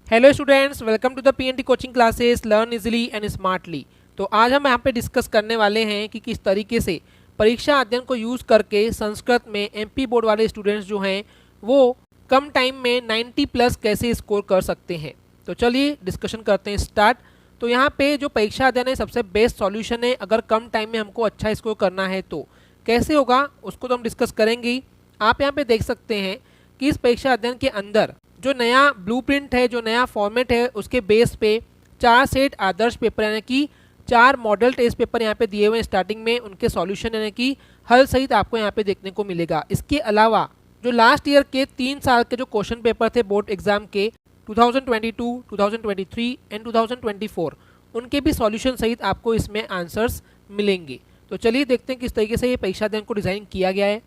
Hello students, welcome to the PNT coaching classes learn easily and smartly. तो आज हम यहाँ पे डिस्कस करने वाले हैं कि किस तरीके से परीक्षा अध्ययन को यूज़ करके संस्कृत में एमपी बोर्ड वाले स्टूडेंट्स जो हैं वो कम टाइम में 90 प्लस कैसे स्कोर कर सकते हैं। तो चलिए डिस्कशन करते हैं स्टार्ट। तो यहाँ पे जो परीक्षा अध्ययन है सबसे बेस्ट सॉल्यूशन है। अगर कम टाइम में हमको अच्छा स्कोर करना है तो कैसे होगा उसको तो हम डिस्कस करेंगे ही। आप यहाँ पे देख सकते हैं कि इस परीक्षा अध्ययन के अंदर जो नया ब्लूप्रिंट है, जो नया फॉर्मेट है, उसके बेस पे 4 सेट आदर्श पेपर यानी कि 4 मॉडल टेस्ट पेपर यहाँ पे दिए हुए हैं स्टार्टिंग में, उनके सॉल्यूशन यानी कि हल सहित आपको यहाँ पे देखने को मिलेगा। इसके अलावा जो लास्ट ईयर के 3 साल के जो क्वेश्चन पेपर थे बोर्ड एग्जाम के 2022, 2023 एंड 2024, उनके भी सॉल्यूशन सहित आपको इसमें आंसर्स मिलेंगे। तो चलिए देखते हैं किस तरीके से ये परीक्षा अध्ययन को डिज़ाइन किया गया है।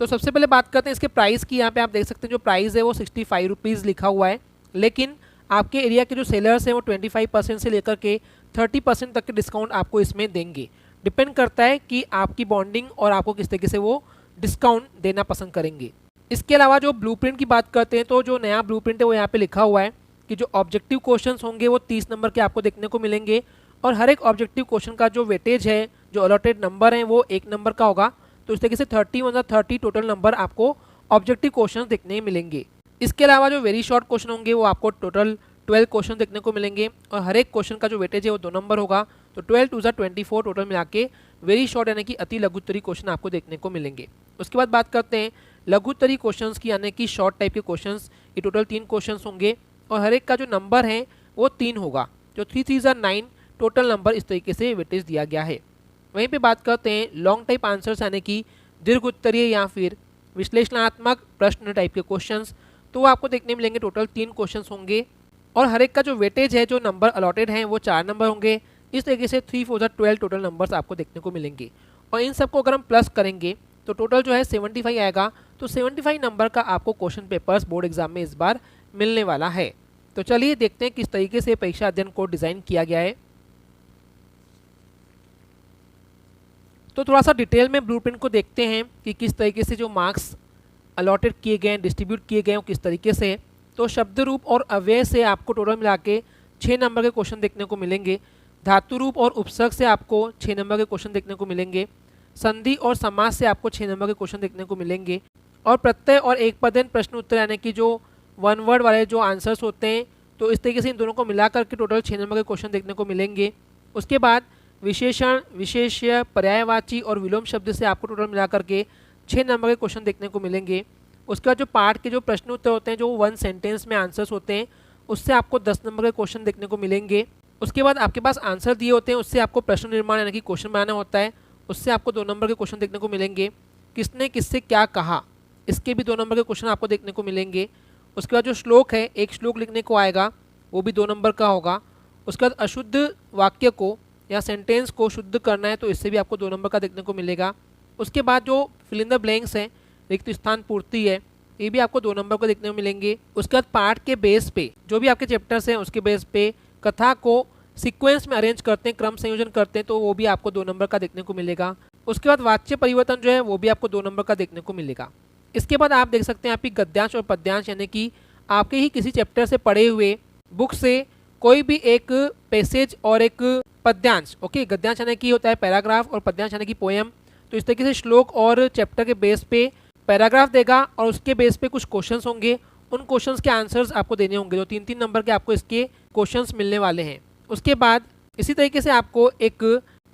तो सबसे पहले बात करते हैं इसके प्राइस की। यहाँ पे आप देख सकते हैं जो प्राइस है वो 65 रुपीज़ लिखा हुआ है, लेकिन आपके एरिया के जो सेलर्स हैं वो 25% से लेकर के 30% तक के डिस्काउंट आपको इसमें देंगे। डिपेंड करता है कि आपकी बॉन्डिंग और आपको किस तरीके से वो डिस्काउंट देना पसंद करेंगे। इसके अलावा जो ब्लूप्रिंट की बात करते हैं तो जो नया ब्लूप्रिंट है वो यहाँ पे लिखा हुआ है कि जो ऑब्जेक्टिव क्वेश्चंस होंगे वो 30 नंबर के आपको देखने को मिलेंगे और हर एक ऑब्जेक्टिव क्वेश्चन का जो वेटेज है, जो अलॉटेड नंबर है वो 1 नंबर का होगा। तो इस तरीके से 30 टोटल नंबर आपको ऑब्जेक्टिव क्वेश्चन देखने मिलेंगे। इसके अलावा जो वेरी शॉर्ट क्वेश्चन होंगे वो आपको टोटल 12 क्वेश्चन देखने को मिलेंगे और हर एक क्वेश्चन का जो वेटेज है वो 2 नंबर होगा। तो 12 2 24 टोटल मिला के वेरी शॉर्ट यानी कि अति लघुत्तरी क्वेश्चन आपको देखने को मिलेंगे। उसके बाद बात करते हैं लघुत्तरी क्वेश्चन की यानी कि शॉर्ट टाइप के क्वेश्चन। ये टोटल 3 क्वेश्चन होंगे और हर एक का जो नंबर है वो 3 होगा। जो 3 3 9 टोटल नंबर इस तरीके से वेटेज दिया गया है। वहीं पे बात करते हैं लॉन्ग टाइप आंसर्स यानी कि दीर्घ उत्तरीय या फिर विश्लेषणात्मक प्रश्न टाइप के क्वेश्चंस। तो वो आपको देखने मिलेंगे। टोटल 3 क्वेश्चंस होंगे और हर एक का जो वेटेज है, जो नंबर अलॉटेड हैं वो 4 नंबर होंगे। इस तरीके से 3 4 12 टोटल नंबर्स आपको देखने को मिलेंगे और इन सबको अगर हम प्लस करेंगे तो टोटल जो है 75 आएगा। तो 75 नंबर का आपको क्वेश्चन पेपर्स बोर्ड एग्जाम में इस बार मिलने वाला है। तो चलिए देखते हैं किस तरीके से परीक्षा अध्ययन को डिज़ाइन किया गया है। तो थोड़ा सा डिटेल में ब्लूप्रिंट को देखते हैं कि किस तरीके से जो मार्क्स अलॉटेड किए गए हैं, डिस्ट्रीब्यूट किए गए हैं, किस तरीके से। तो शब्द रूप और अव्यय से आपको टोटल मिला के 6 नंबर के क्वेश्चन देखने को मिलेंगे। धातु रूप और उपसर्ग से आपको 6 नंबर के क्वेश्चन देखने को मिलेंगे। संधि और समास से आपको 6 नंबर के क्वेश्चन देखने को मिलेंगे और प्रत्यय और एक पदेन प्रश्न उत्तर यानी कि जो 1 वर्ड वाले जो आंसर्स होते हैं, तो इस तरीके से इन दोनों को मिला करके टोटल 6 नंबर के क्वेश्चन देखने को मिलेंगे। उसके बाद विशेषण, विशेष्य, पर्यायवाची और विलोम शब्द से आपको टोटल मिला करके 6 नंबर के क्वेश्चन देखने को मिलेंगे। उसके बाद जो पाठ के जो प्रश्न उत्तर होते हैं, जो 1 सेंटेंस में आंसर्स होते हैं, उससे आपको 10 नंबर के क्वेश्चन देखने को मिलेंगे। उसके बाद आपके पास आंसर दिए होते हैं, उससे आपको प्रश्न निर्माण यानी कि क्वेश्चन बनाना होता है, उससे आपको 2 नंबर के क्वेश्चन देखने को मिलेंगे। किसने किससे क्या कहा, इसके भी 2 नंबर के क्वेश्चन आपको देखने को मिलेंगे। उसके बाद जो श्लोक है, एक श्लोक लिखने को आएगा, वो भी 2 नंबर का होगा। उसके बाद अशुद्ध वाक्य को या सेंटेंस को शुद्ध करना है, तो इससे भी आपको 2 नंबर का देखने को मिलेगा। उसके बाद जो फिल इन द ब्लैंक्स हैं, रिक्त स्थान पूर्ति है, ये भी आपको 2 नंबर को देखने को मिलेंगे। उसके बाद पाठ के बेस पे जो भी आपके चैप्टर्स हैं उसके बेस पे कथा को सीक्वेंस में अरेंज करते हैं, क्रम संयोजन करते हैं, तो वो भी आपको 2 नंबर का देखने को मिलेगा। उसके बाद वाच्य परिवर्तन जो है वो भी आपको 2 नंबर का देखने को मिलेगा। इसके बाद आप देख सकते हैं आपकी गद्यांश और पद्यांश यानी कि आपके ही किसी चैप्टर से पढ़े हुए बुक से कोई भी एक पैसेज और एक पद्यांश। ओके, गद्यांश यानी कि होता है पैराग्राफ और पद्यांश यानी कि पोएम। तो इस तरीके से श्लोक और चैप्टर के बेस पे पैराग्राफ देगा और उसके बेस पे कुछ क्वेश्चंस होंगे, उन क्वेश्चंस के आंसर्स आपको देने होंगे। तो 3 3 नंबर के आपको इसके क्वेश्चंस मिलने वाले हैं। उसके बाद इसी तरीके से आपको एक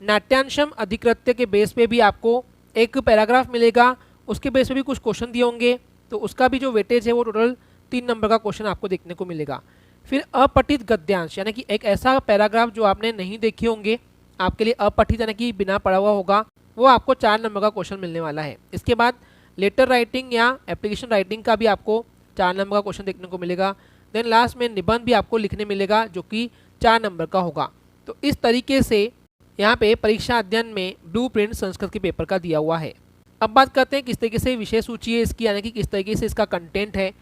नाट्यांशम अधिकृत्य के बेस पे भी आपको एक पैराग्राफ मिलेगा, उसके बेस पे भी कुछ क्वेश्चन दिए होंगे, तो उसका भी जो वेटेज है वो टोटल 3 नंबर का क्वेश्चन आपको देखने को मिलेगा। फिर अपठित गद्यांश यानी कि एक ऐसा पैराग्राफ जो आपने नहीं देखे होंगे, आपके लिए अपठित यानी कि बिना पढ़ा हुआ होगा, वो आपको 4 नंबर का क्वेश्चन मिलने वाला है। इसके बाद लेटर राइटिंग या एप्लीकेशन राइटिंग का भी आपको 4 नंबर का क्वेश्चन देखने को मिलेगा। देन लास्ट में निबंध भी आपको लिखने मिलेगा जो कि 4 नंबर का होगा। तो इस तरीके से यहाँ पे परीक्षा अध्ययन में ब्लूप्रिंट संस्कृत के पेपर का दिया हुआ है। अब बात करते हैं किस तरीके से विषय सूची है इसकी यानी कि किस तरीके से इसका कंटेंट है।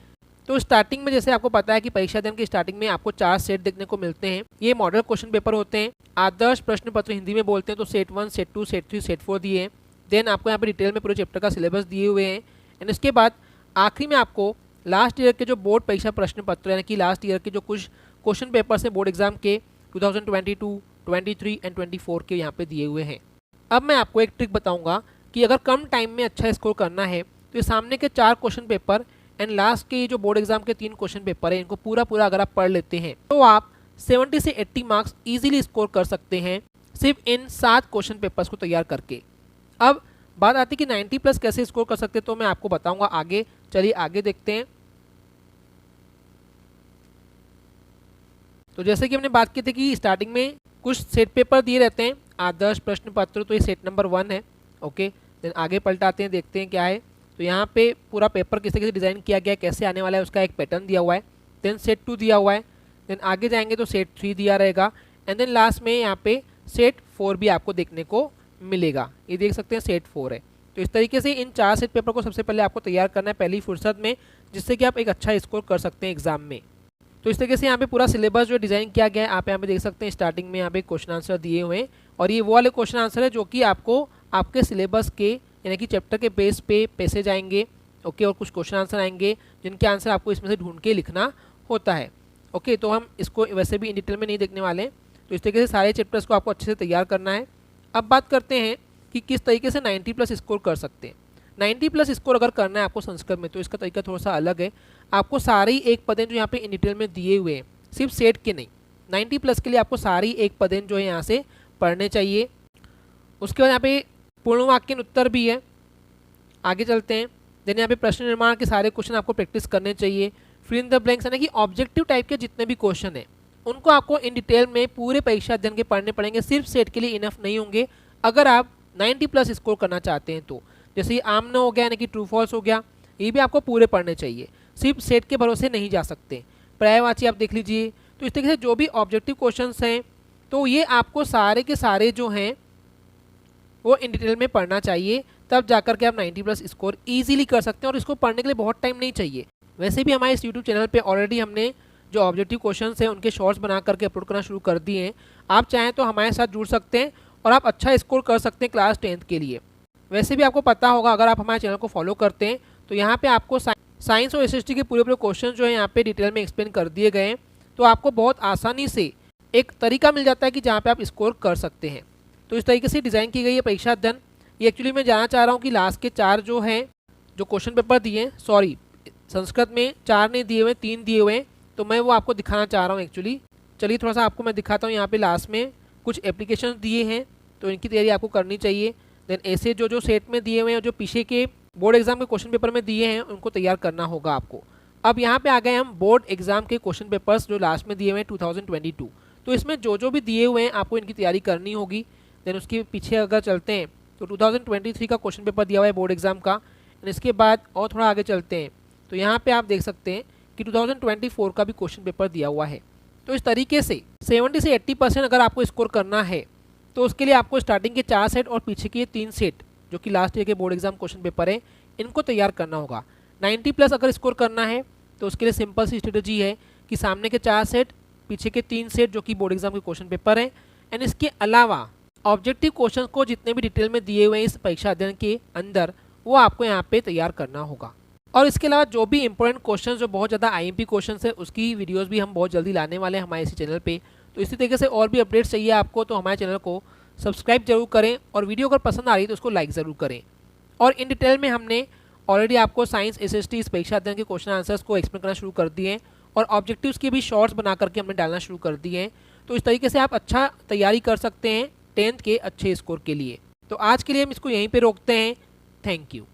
तो स्टार्टिंग में जैसे आपको पता है कि परीक्षा अध्ययन की स्टार्टिंग में आपको 4 सेट देखने को मिलते हैं। ये मॉडल क्वेश्चन पेपर होते हैं। आदर्श प्रश्न पत्र हिंदी में बोलते हैं तो सेट 1, सेट 2, सेट 3, सेट 4 दिए हैं। देन आपको यहाँ पे डिटेल में पूरे चैप्टर का सिलेबस दिए हुए हैं। एंड इसके बाद आखिरी में आपको लास्ट ईयर के जो बोर्ड परीक्षा प्रश्न पत्र यानी कि लास्ट ईयर के जो कुछ क्वेश्चन पेपर्स हैं बोर्ड एग्जाम के 2022, 23 एंड 24 के यहाँ पे दिए हुए हैं। अब मैं आपको एक ट्रिक बताऊंगा कि अगर कम टाइम में अच्छा स्कोर करना है तो ये सामने के 4 क्वेश्चन पेपर एंड लास्ट के जो बोर्ड एग्जाम के 3 क्वेश्चन पेपर हैं इनको पूरा अगर आप पढ़ लेते हैं तो आप 70 से 80 मार्क्स इजीली स्कोर कर सकते हैं सिर्फ इन 7 क्वेश्चन पेपर्स को तैयार करके। अब बात आती है कि 90 प्लस कैसे स्कोर कर सकते हैं, तो मैं आपको बताऊंगा आगे। चलिए आगे देखते हैं। तो जैसे कि हमने बात की थी कि स्टार्टिंग में कुछ सेट पेपर दिए रहते हैं, आदर्श प्रश्न पत्र, तो ये सेट नंबर 1 है। ओके, देन आगे पलटाते हैं, देखते हैं क्या है। तो यहाँ पे पूरा पेपर किस तरीके से डिज़ाइन किया गया है, कैसे आने वाला है, उसका एक पैटर्न दिया हुआ है। देन सेट 2 दिया हुआ है। देन आगे जाएंगे तो सेट 3 दिया रहेगा एंड देन लास्ट में यहाँ पे सेट 4 भी आपको देखने को मिलेगा। ये देख सकते हैं सेट 4 है। तो इस तरीके से इन 4 सेट पेपर को सबसे पहले आपको तैयार करना है पहली फुर्सत में, जिससे कि आप एक अच्छा स्कोर कर सकते हैं एग्जाम में। तो इस तरीके से यहाँ पे पूरा सिलेबस जो डिज़ाइन किया गया है आप यहाँ पे देख सकते हैं। स्टार्टिंग में यहाँ पे क्वेश्चन आंसर दिए हुए हैं और ये वो वाले क्वेश्चन आंसर है जो कि आपको आपके सिलेबस के यानी कि चैप्टर के बेस पे पैसे जाएंगे। ओके, और कुछ क्वेश्चन आंसर आएंगे जिनके आंसर आपको इसमें से ढूंढ के लिखना होता है। ओके, तो हम इसको वैसे भी इन डिटेल में नहीं देखने वाले हैं। तो इस तरीके से सारे चैप्टर्स को आपको अच्छे से तैयार करना है। अब बात करते हैं कि किस तरीके से 90 प्लस स्कोर कर सकते हैं। 90 प्लस स्कोर अगर करना है आपको संस्कृत में तो इसका तरीका थोड़ा सा अलग है। आपको सारे ही एक पदेन जो यहाँ पे इन डिटेल में दिए हुए हैं, सिर्फ सेट के नहीं, 90 प्लस के लिए आपको सारी एक पदेन जो है यहाँ से पढ़ने चाहिए। उसके बाद यहाँ पे पूर्ण वाक्य उत्तर भी है। आगे चलते हैं। देन यहाँ पे प्रश्न निर्माण के सारे क्वेश्चन आपको प्रैक्टिस करने चाहिए। फिल इन द ब्लैंक्स यानी कि ऑब्जेक्टिव टाइप के जितने भी क्वेश्चन हैं उनको आपको इन डिटेल में पूरे परीक्षा अध्ययन के पढ़ने पड़ेंगे। सिर्फ सेट के लिए इनफ नहीं होंगे अगर आप 90 प्लस स्कोर करना चाहते हैं तो। जैसे ये आमना हो गया यानी कि ट्रू फॉल्स हो गया, ये भी आपको पूरे पढ़ने चाहिए, सिर्फ सेट के भरोसे नहीं जा सकते। पर्यायवाची आप देख लीजिए। तो इस तरीके से जो भी ऑब्जेक्टिव क्वेश्चंस हैं तो ये आपको सारे के सारे जो हैं वो इन डिटेल में पढ़ना चाहिए, तब जाकर के आप 90 प्लस स्कोर ईजिली कर सकते हैं। और इसको पढ़ने के लिए बहुत टाइम नहीं चाहिए। वैसे भी हमारे इस यूट्यूब चैनल पे ऑलरेडी हमने जो ऑब्जेक्टिव क्वेश्चंस हैं उनके शॉर्ट्स बना करके अपलोड करना शुरू कर दिए हैं। आप चाहें तो हमारे साथ जुड़ सकते हैं और आप अच्छा स्कोर कर सकते हैं क्लास 10th के लिए। वैसे भी आपको पता होगा अगर आप हमारे चैनल को फॉलो करते हैं तो यहाँ पे आपको साइंस और एसएसटी के पूरे क्वेश्चन जो है यहाँ पे डिटेल में एक्सप्लेन कर दिए गए हैं। तो आपको बहुत आसानी से एक तरीका मिल जाता है कि जहाँ पे आप स्कोर कर सकते हैं। तो इस तरीके से डिज़ाइन की गई है परीक्षा अध्ययन। ये एक्चुअली मैं जानना चाह रहा हूँ कि लास्ट के 4 जो हैं जो क्वेश्चन पेपर दिए हैं, सॉरी संस्कृत में 4 नहीं दिए हुए, 3 दिए हुए हैं, तो मैं वो आपको दिखाना चाह रहा हूँ एक्चुअली। चलिए थोड़ा सा आपको मैं दिखाता हूँ। यहाँ पे लास्ट में कुछ एप्लीकेशन दिए हैं तो इनकी तैयारी आपको करनी चाहिए। देन ऐसे जो सेट में दिए हुए हैं, जो पीछे के बोर्ड एग्जाम के क्वेश्चन पेपर में दिए हैं, उनको तैयार करना होगा आपको। अब यहाँ पे आ गए हम बोर्ड एग्जाम के क्वेश्चन पेपर्स जो लास्ट में दिए हुए हैं 2022। तो इसमें जो भी दिए हुए हैं आपको इनकी तैयारी करनी होगी। देन उसके पीछे अगर चलते हैं तो 2023 का क्वेश्चन पेपर दिया हुआ है बोर्ड एग्जाम का। इसके बाद और थोड़ा आगे चलते हैं तो यहाँ पे आप देख सकते हैं कि 2024 का भी क्वेश्चन पेपर दिया हुआ है। तो इस तरीके से 70 से 80% अगर आपको स्कोर करना है तो उसके लिए आपको स्टार्टिंग के 4 सेट और पीछे के 3 सेट जो कि लास्ट ईयर के बोर्ड एग्जाम क्वेश्चन पेपर है इनको तैयार करना होगा। 90 प्लस अगर स्कोर करना है तो उसके लिए सिंपल सी स्ट्रेटजी है कि सामने के 4 सेट, पीछे के 3 सेट जो कि बोर्ड एग्जाम के क्वेश्चन पेपर हैं, एंड इसके अलावा ऑब्जेक्टिव क्वेश्चन को जितने भी डिटेल में दिए हुए हैं इस परीक्षा अध्ययन के अंदर वो आपको यहाँ पे तैयार करना होगा। और इसके अलावा जो भी इंपॉर्टेंट क्वेश्चन जो बहुत ज़्यादा आईएमपी क्वेश्चन है उसकी वीडियोस भी हम बहुत जल्दी लाने वाले हैं हमारे इसी चैनल पे। तो इसी तरीके से और भी अपडेट्स चाहिए आपको तो हमारे चैनल को सब्सक्राइब जरूर करें और वीडियो अगर पसंद आ रही है तो उसको लाइक ज़रूर करें। और इन डिटेल में हमने ऑलरेडी आपको साइंस एसएसटी इस परीक्षा अध्ययन के क्वेश्चन आंसर्स को एक्सप्लेन करना शुरू कर दिए हैं और ऑब्जेक्टिव्स के भी शॉर्ट्स बना करके हमने डालना शुरू कर दिए हैं। तो इस तरीके से आप अच्छा तैयारी कर सकते हैं 10th के अच्छे स्कोर के लिए। तो आज के लिए हम इसको यहीं पे रोकते हैं। Thank you.